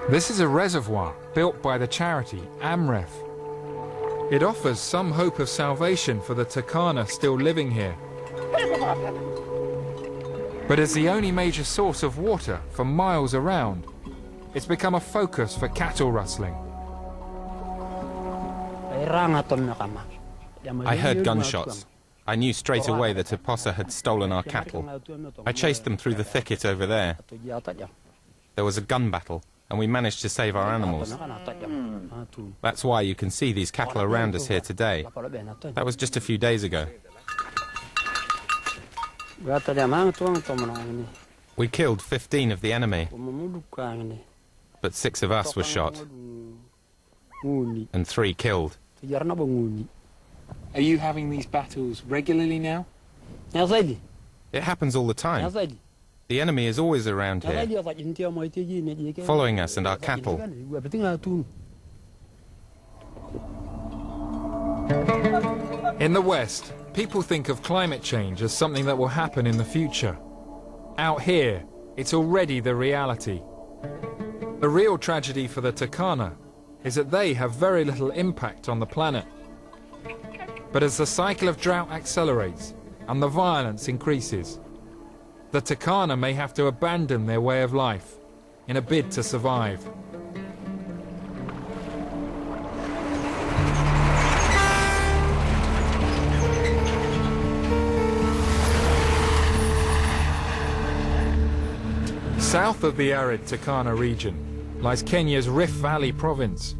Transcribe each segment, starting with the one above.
This is a reservoir built by the charity Amref. It offers some hope of salvation for the Turkana still living here. But as the only major source of water for miles around, it's become a focus for cattle rustling. I heard gunshots. I knew straight away that a posse had stolen our cattle. I chased them through the thicket over there. There was a gun battle, and we managed to save our animals. That's why you can see these cattle around us here today. That was just a few days ago. We killed 15 of the enemy, but 6 of us were shot, and 3 killed. Are you having these battles regularly now? It happens all the time. The enemy is always around here, following us and our cattle. In the West, people think of climate change as something that will happen in the future. Out here, it's already the reality. The real tragedy for the Turkana is that they have very little impact on the planet. But as the cycle of drought accelerates and the violence increases, the Turkana may have to abandon their way of life in a bid to survive. South of the arid Turkana region lies Kenya's Rift Valley province.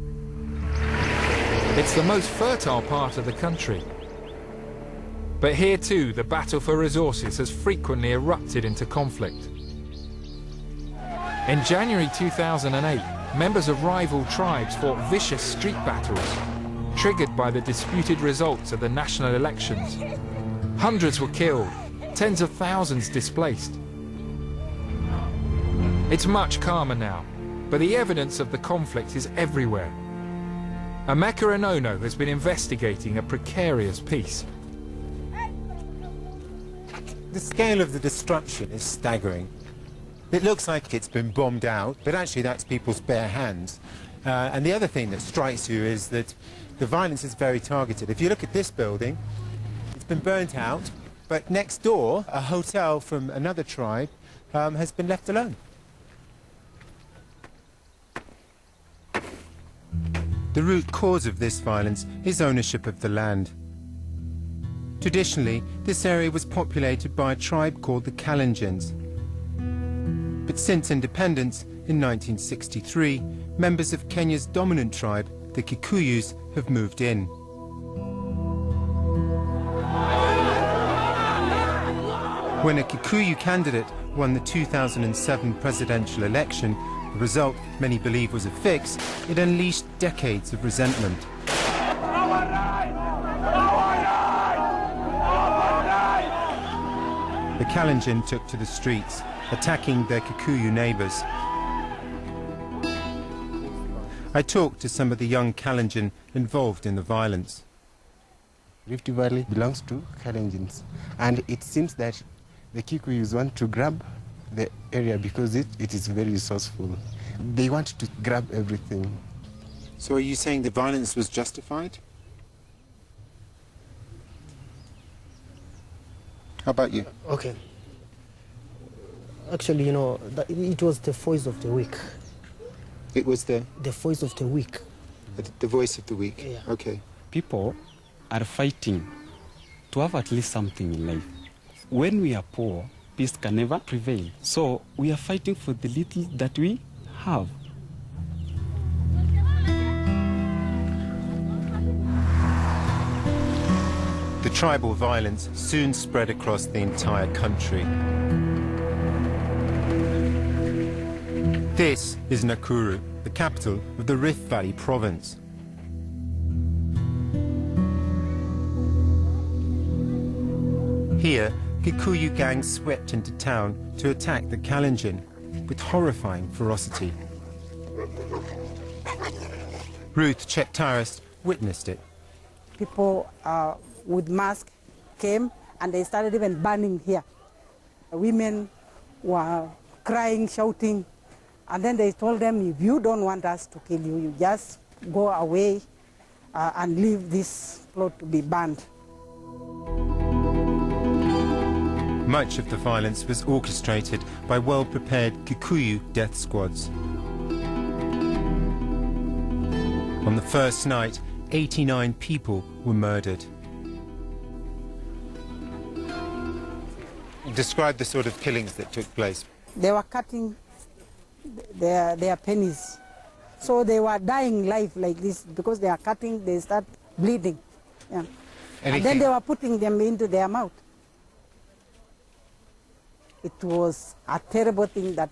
It's the most fertile part of the country. But here too, the battle for resources has frequently erupted into conflict. In January 2008, members of rival tribes fought vicious street battles, triggered by the disputed results of the national elections. Hundreds were killed, tens of thousands displaced. It's much calmer now, but the evidence of the conflict is everywhere. Emeka Enono has been investigating a precarious peace. The scale of the destruction is staggering. It looks like it's been bombed out, but actually that's people's bare hands. And the other thing that strikes you is that the violence is very targeted. If you look at this building, it's been burnt out, but next door, a hotel from another tribe has been left alone. The root cause of this violence is ownership of the land. Traditionally, this area was populated by a tribe called the Kalenjins. But since independence in 1963, members of Kenya's dominant tribe, the Kikuyus, have moved in. When a Kikuyu candidate won the 2007 presidential election, the result many believe was a fix, it unleashed decades of resentment. The Kalenjin took to the streets, attacking their Kikuyu neighbours. I talked to some of the young Kalenjin involved in the violence. Rift Valley belongs to Kalenjins, and it seems that the Kikuyus want to grab the area because it is very resourceful. They want to grab everything. So are you saying the violence was justified? How about you? Okay. Actually, you know, it was the voice of the weak. It was the voice of the weak. The voice of the weak? Yeah. Okay. People are fighting to have at least something in life. When we are poor, peace can never prevail. So we are fighting for the little that we have. The tribal violence soon spread across the entire country. This is Nakuru, the capital of the Rift Valley province. Here, Kikuyu gangs swept into town to attack the Kalenjin with horrifying ferocity. Ruth Cheptaris witnessed it. People with masks came and they started even burning here. Women were crying, shouting, And then they told them, if you don't want us to kill you, you just go away and leave this plot to be burned. Much of the violence was orchestrated by well-prepared Kikuyu death squads. On the first night, 89 people were murdered. Describe the sort of killings that took place. They were cutting their pennies. So they were dying life like this because they are cutting, they start bleeding. Yeah. And then they were putting them into their mouth. It was a terrible thing that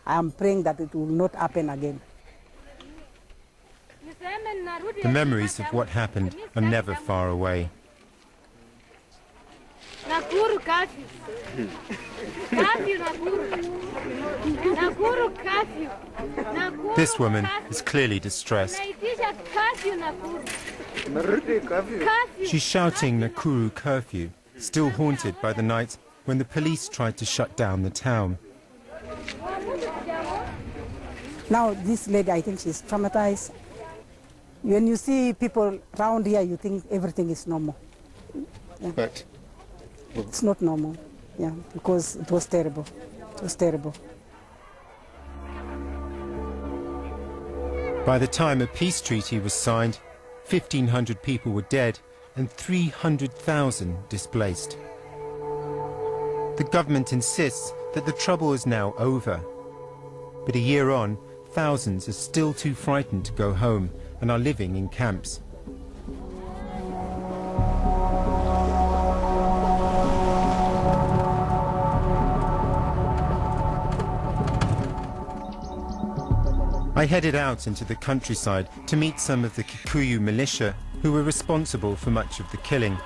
I am praying that it will not happen again. The memories of what happened are never far away. This woman is clearly distressed. She's shouting Nakuru curfew, still haunted by the night when the police tried to shut down the town. Now this lady, I think she's traumatized. When you see people around here, you think everything is normal. Yeah. But it's not normal, yeah, because it was terrible. It was terrible. By the time a peace treaty was signed, 1,500 people were dead and 300,000 displaced. The government insists that the trouble is now over. But a year on, thousands are still too frightened to go home and are living in camps. I headed out into the countryside to meet some of the Kikuyu militia who were responsible for much of the killing.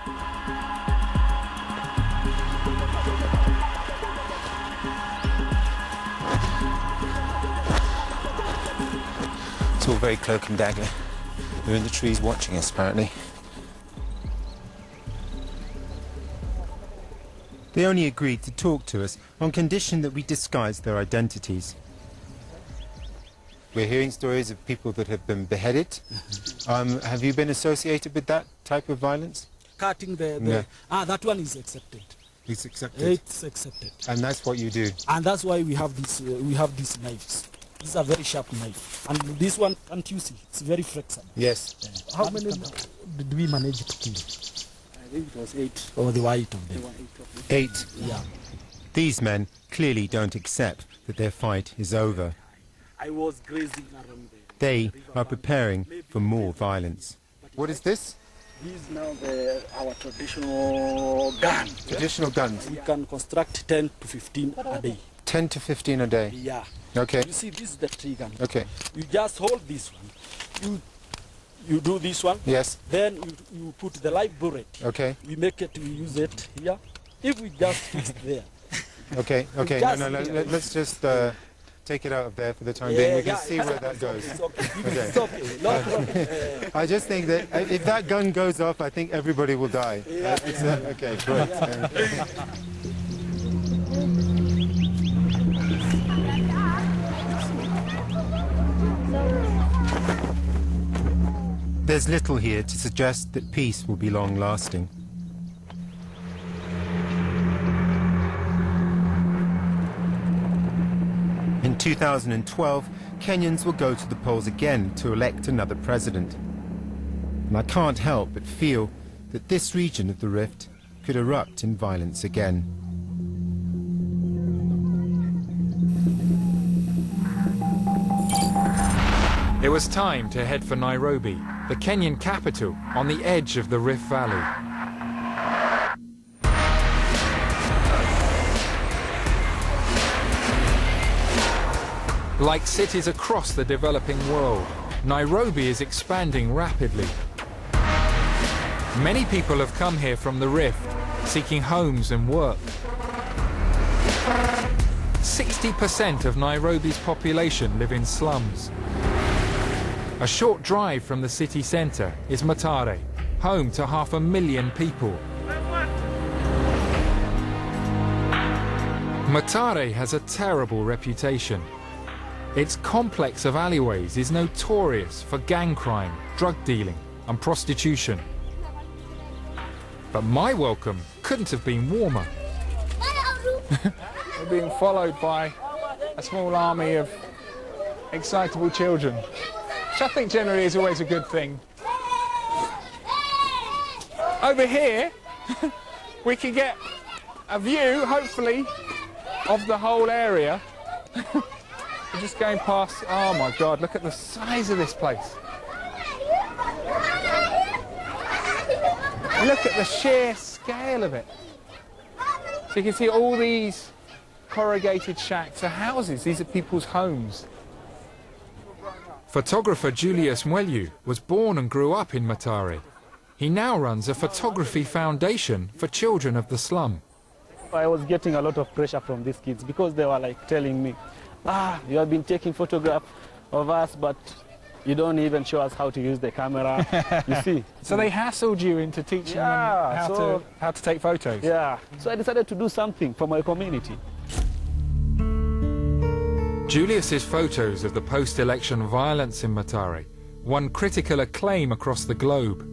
It's all very cloak and dagger. They're in the trees watching us, apparently. They only agreed to talk to us on condition that we disguise their identities. We're hearing stories of people that have been beheaded. Have you been associated with that type of violence? Cutting that one is accepted. It's accepted? It's accepted. And that's what you do? And that's why we have this. We have these knives. These are very sharp knife. And this one, can't you see? It's very flexible. Yes. How many did we manage to kill? I think it was 8. Oh, there were 8 of them. 8? Yeah. These men clearly don't accept that their fight is over. I was grazing around there. They are preparing for more violence. What is this? This is now our traditional gun. Traditional guns? We can construct 10 to 15 a day. 10 to 15 a day? Yeah. Okay. You see, this is the tree gun. Okay. You just hold this one. You do this one. Yes. Then you put the live bullet. Okay. We make it, we use it here. If we just fix it there. Okay, okay. No, let's just take it out of there for the time being. We can see where that goes. It's okay. It's okay. No problem. I just think that if that gun goes off, I think everybody will die. Yeah. Okay, great. There's little here to suggest that peace will be long-lasting. In 2012, Kenyans will go to the polls again to elect another president. And I can't help but feel that this region of the rift could erupt in violence again. It was time to head for Nairobi, the Kenyan capital on the edge of the Rift Valley. Like cities across the developing world, Nairobi is expanding rapidly. Many people have come here from the Rift, seeking homes and work. 60% of Nairobi's population live in slums. A short drive from the city centre is Mathare, home to 500,000 people. Mathare has a terrible reputation. Its complex of alleyways is notorious for gang crime, drug dealing and prostitution. But my welcome couldn't have been warmer. We're being followed by a small army of excitable children, which I think generally is always a good thing. Over here, we can get a view, hopefully, of the whole area. We're just going past, oh my God, look at the size of this place. Look at the sheer scale of it. So you can see all these corrugated shacks are houses. These are people's homes. Photographer Julius Mwelyu was born and grew up in Matare. He now runs a photography foundation for children of the slum. I was getting a lot of pressure from these kids because they were like telling me, you have been taking photographs of us, but you don't even show us how to use the camera. You see? So they hassled you into teaching them how to take photos? Yeah. So I decided to do something for my community. Julius's photos of the post-election violence in Matare won critical acclaim across the globe.